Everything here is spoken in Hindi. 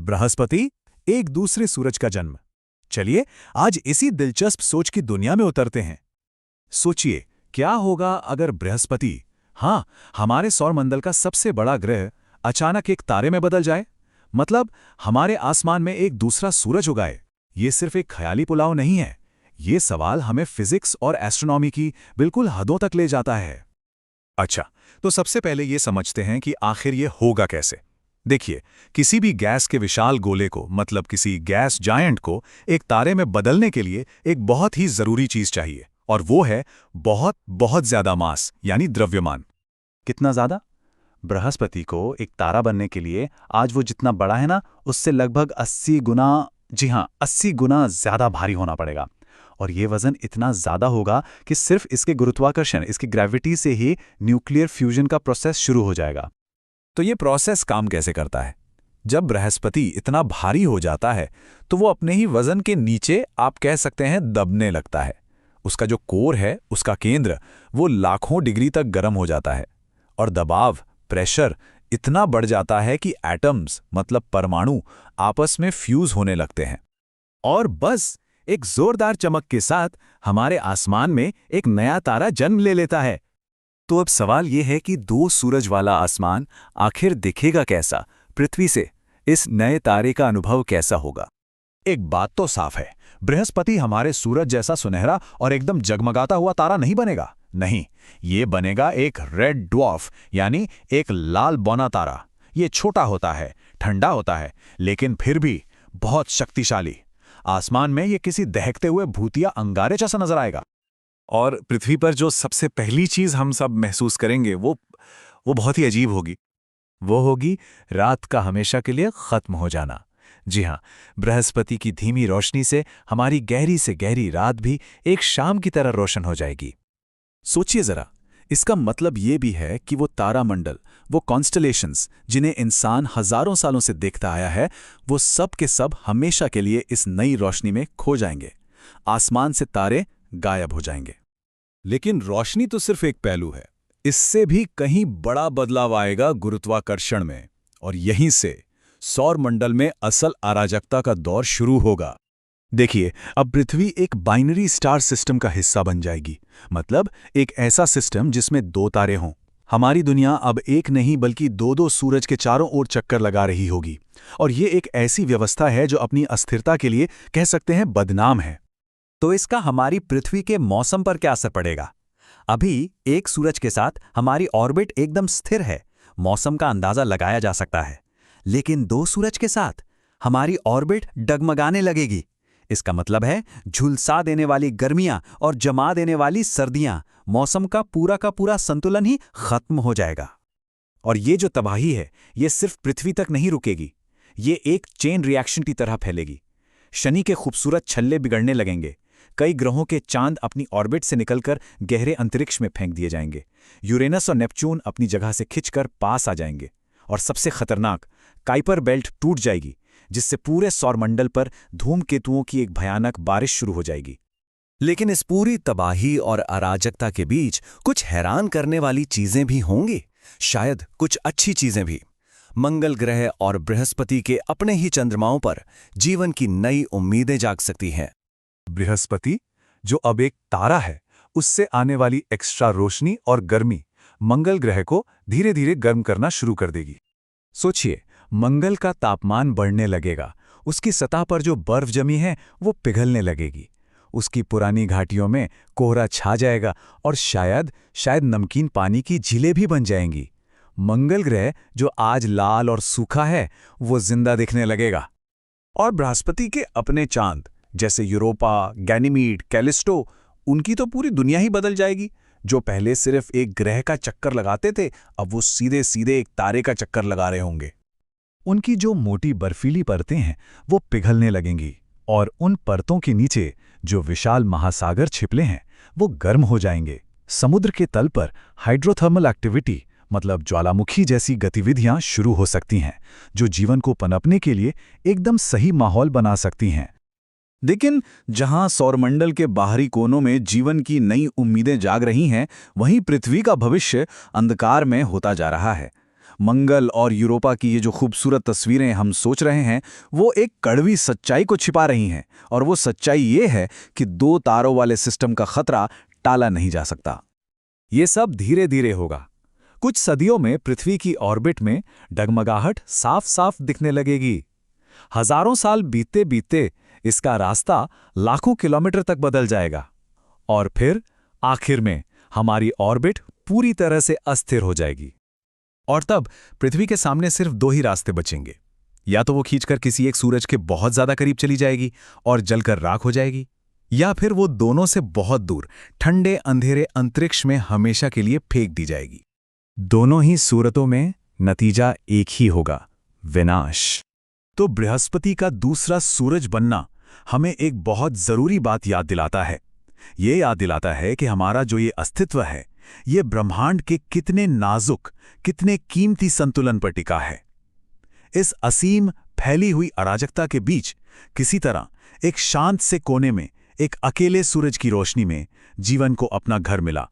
बृहस्पति, एक दूसरे सूरज का जन्म। चलिए आज इसी दिलचस्प सोच की दुनिया में उतरते हैं। सोचिए, क्या होगा अगर बृहस्पति, हाँ, हमारे सौरमंडल का सबसे बड़ा ग्रह, अचानक एक तारे में बदल जाए। मतलब हमारे आसमान में एक दूसरा सूरज उगाए। ये सिर्फ एक ख्याली पुलाव नहीं है। ये सवाल हमें फिजिक्स और एस्ट्रोनॉमी की बिल्कुल हदों तक ले जाता है। अच्छा, तो सबसे पहले ये समझते हैं कि आखिर ये होगा कैसे। देखिए, किसी भी गैस के विशाल गोले को, मतलब किसी गैस जायंट को, एक तारे में बदलने के लिए एक बहुत ही जरूरी चीज चाहिए, और वो है बहुत बहुत ज्यादा मास, यानी द्रव्यमान। कितना ज्यादा? बृहस्पति को एक तारा बनने के लिए आज वो जितना बड़ा है ना, उससे लगभग 80 गुना, जी हाँ, 80 गुना ज्यादा भारी होना पड़ेगा। और ये वजन इतना ज्यादा होगा कि सिर्फ इसके गुरुत्वाकर्षण, इसकी ग्रेविटी से ही न्यूक्लियर फ्यूजन का प्रोसेस शुरू हो जाएगा। तो ये प्रोसेस काम कैसे करता है? जब बृहस्पति इतना भारी हो जाता है तो वो अपने ही वजन के नीचे, आप कह सकते हैं, दबने लगता है। उसका जो कोर है, उसका केंद्र, वो लाखों डिग्री तक गर्म हो जाता है और दबाव, प्रेशर इतना बढ़ जाता है कि एटम्स, मतलब परमाणु, आपस में फ्यूज होने लगते हैं। और बस एक जोरदार चमक के साथ हमारे आसमान में एक नया तारा जन्म ले लेता है। तो अब सवाल यह है कि दो सूरज वाला आसमान आखिर दिखेगा कैसा? पृथ्वी से इस नए तारे का अनुभव कैसा होगा? एक बात तो साफ है, बृहस्पति हमारे सूरज जैसा सुनहरा और एकदम जगमगाता हुआ तारा नहीं बनेगा। नहीं, ये बनेगा एक रेड ड्वार्फ, यानी एक लाल बौना तारा। ये छोटा होता है, ठंडा होता है, लेकिन फिर भी बहुत शक्तिशाली। आसमान में ये किसी दहकते हुए भूतिया अंगारे जैसा नजर आएगा। और पृथ्वी पर जो सबसे पहली चीज हम सब महसूस करेंगे वो बहुत ही अजीब होगी। वो होगी रात का हमेशा के लिए खत्म हो जाना। जी हाँ, बृहस्पति की धीमी रोशनी से हमारी गहरी से गहरी रात भी एक शाम की तरह रोशन हो जाएगी। सोचिए जरा, इसका मतलब ये भी है कि वो तारामंडल, वो कॉन्स्टलेशंस जिन्हें इंसान हजारों सालों से देखता आया है, वो सब के सब हमेशा के लिए इस नई रोशनी में खो जाएंगे। आसमान से तारे गायब हो जाएंगे। लेकिन रोशनी तो सिर्फ एक पहलू है। इससे भी कहीं बड़ा बदलाव आएगा गुरुत्वाकर्षण में, और यहीं से सौरमंडल में असल अराजकता का दौर शुरू होगा। देखिए, अब पृथ्वी एक बाइनरी स्टार सिस्टम का हिस्सा बन जाएगी। मतलब एक ऐसा सिस्टम जिसमें दो तारे हों। हमारी दुनिया अब एक नहीं बल्कि दो दो सूरज के चारों ओर चक्कर लगा रही होगी। और ये एक ऐसी व्यवस्था है जो अपनी अस्थिरता के लिए, कह सकते हैं, बदनाम है। तो इसका हमारी पृथ्वी के मौसम पर क्या असर पड़ेगा? अभी एक सूरज के साथ हमारी ऑर्बिट एकदम स्थिर है, मौसम का अंदाजा लगाया जा सकता है। लेकिन दो सूरज के साथ हमारी ऑर्बिट डगमगाने लगेगी। इसका मतलब है झुलसा देने वाली गर्मियां और जमा देने वाली सर्दियां, मौसम का पूरा संतुलन ही खत्म हो जाएगा। और ये जो तबाही है, ये सिर्फ पृथ्वी तक नहीं रुकेगी। ये एक चेन रिएक्शन की तरह फैलेगी। शनि के खूबसूरत छल्ले बिगड़ने लगेंगे। कई ग्रहों के चांद अपनी ऑर्बिट से निकलकर गहरे अंतरिक्ष में फेंक दिए जाएंगे। यूरेनस और नेपच्यून अपनी जगह से खिंचकर पास आ जाएंगे। और सबसे खतरनाक, काइपर बेल्ट टूट जाएगी, जिससे पूरे सौरमंडल पर धूमकेतुओं की एक भयानक बारिश शुरू हो जाएगी। लेकिन इस पूरी तबाही और अराजकता के बीच कुछ हैरान करने वाली चीजें भी होंगी, शायद कुछ अच्छी चीजें भी। मंगल ग्रह और बृहस्पति के अपने ही चंद्रमाओं पर जीवन की नई उम्मीदें जाग सकती हैं। बृहस्पति, जो अब एक तारा है, उससे आने वाली एक्स्ट्रा रोशनी और गर्मी मंगल ग्रह को धीरे धीरे गर्म करना शुरू कर देगी। सोचिए, मंगल का तापमान बढ़ने लगेगा। उसकी सतह पर जो बर्फ जमी है वो पिघलने लगेगी। उसकी पुरानी घाटियों में कोहरा छा जाएगा और शायद नमकीन पानी की झीलें भी बन जाएंगी। मंगल ग्रह, जो आज लाल और सूखा है, वो जिंदा दिखने लगेगा। और बृहस्पति के अपने चांद, जैसे यूरोपा, गैनीमीड, कैलिस्टो, उनकी तो पूरी दुनिया ही बदल जाएगी। जो पहले सिर्फ एक ग्रह का चक्कर लगाते थे, अब वो सीधे सीधे एक तारे का चक्कर लगा रहे होंगे। उनकी जो मोटी बर्फीली परतें हैं वो पिघलने लगेंगी, और उन परतों के नीचे जो विशाल महासागर छिपले हैं वो गर्म हो जाएंगे। समुद्र के तल पर हाइड्रोथर्मल एक्टिविटी, मतलब ज्वालामुखी जैसी गतिविधियां शुरू हो सकती हैं, जो जीवन को पनपने के लिए एकदम सही माहौल बना सकती हैं। लेकिन जहां सौरमंडल के बाहरी कोनों में जीवन की नई उम्मीदें जाग रही हैं, वहीं पृथ्वी का भविष्य अंधकार में होता जा रहा है। मंगल और यूरोपा की ये जो खूबसूरत तस्वीरें हम सोच रहे हैं, वो एक कड़वी सच्चाई को छिपा रही हैं, और वो सच्चाई ये है कि दो तारों वाले सिस्टम का खतरा टाला नहीं जा सकता। ये सब धीरे धीरे होगा। कुछ सदियों में पृथ्वी की ऑर्बिट में डगमगाहट साफ साफ दिखने लगेगी। हजारों साल बीतते बीतते इसका रास्ता लाखों किलोमीटर तक बदल जाएगा, और फिर आखिर में हमारी ऑर्बिट पूरी तरह से अस्थिर हो जाएगी। और तब पृथ्वी के सामने सिर्फ दो ही रास्ते बचेंगे। या तो वो खींचकर किसी एक सूरज के बहुत ज्यादा करीब चली जाएगी और जलकर राख हो जाएगी, या फिर वो दोनों से बहुत दूर ठंडे अंधेरे अंतरिक्ष में हमेशा के लिए फेंक दी जाएगी। दोनों ही सूरतों में नतीजा एक ही होगा, विनाश। तो बृहस्पति का दूसरा सूरज बनना हमें एक बहुत जरूरी बात याद दिलाता है। ये याद दिलाता है कि हमारा जो ये अस्तित्व है, ये ब्रह्मांड के कितने नाजुक, कितने कीमती संतुलन पर टिका है। इस असीम फैली हुई अराजकता के बीच किसी तरह एक शांत से कोने में, एक अकेले सूरज की रोशनी में जीवन को अपना घर मिला।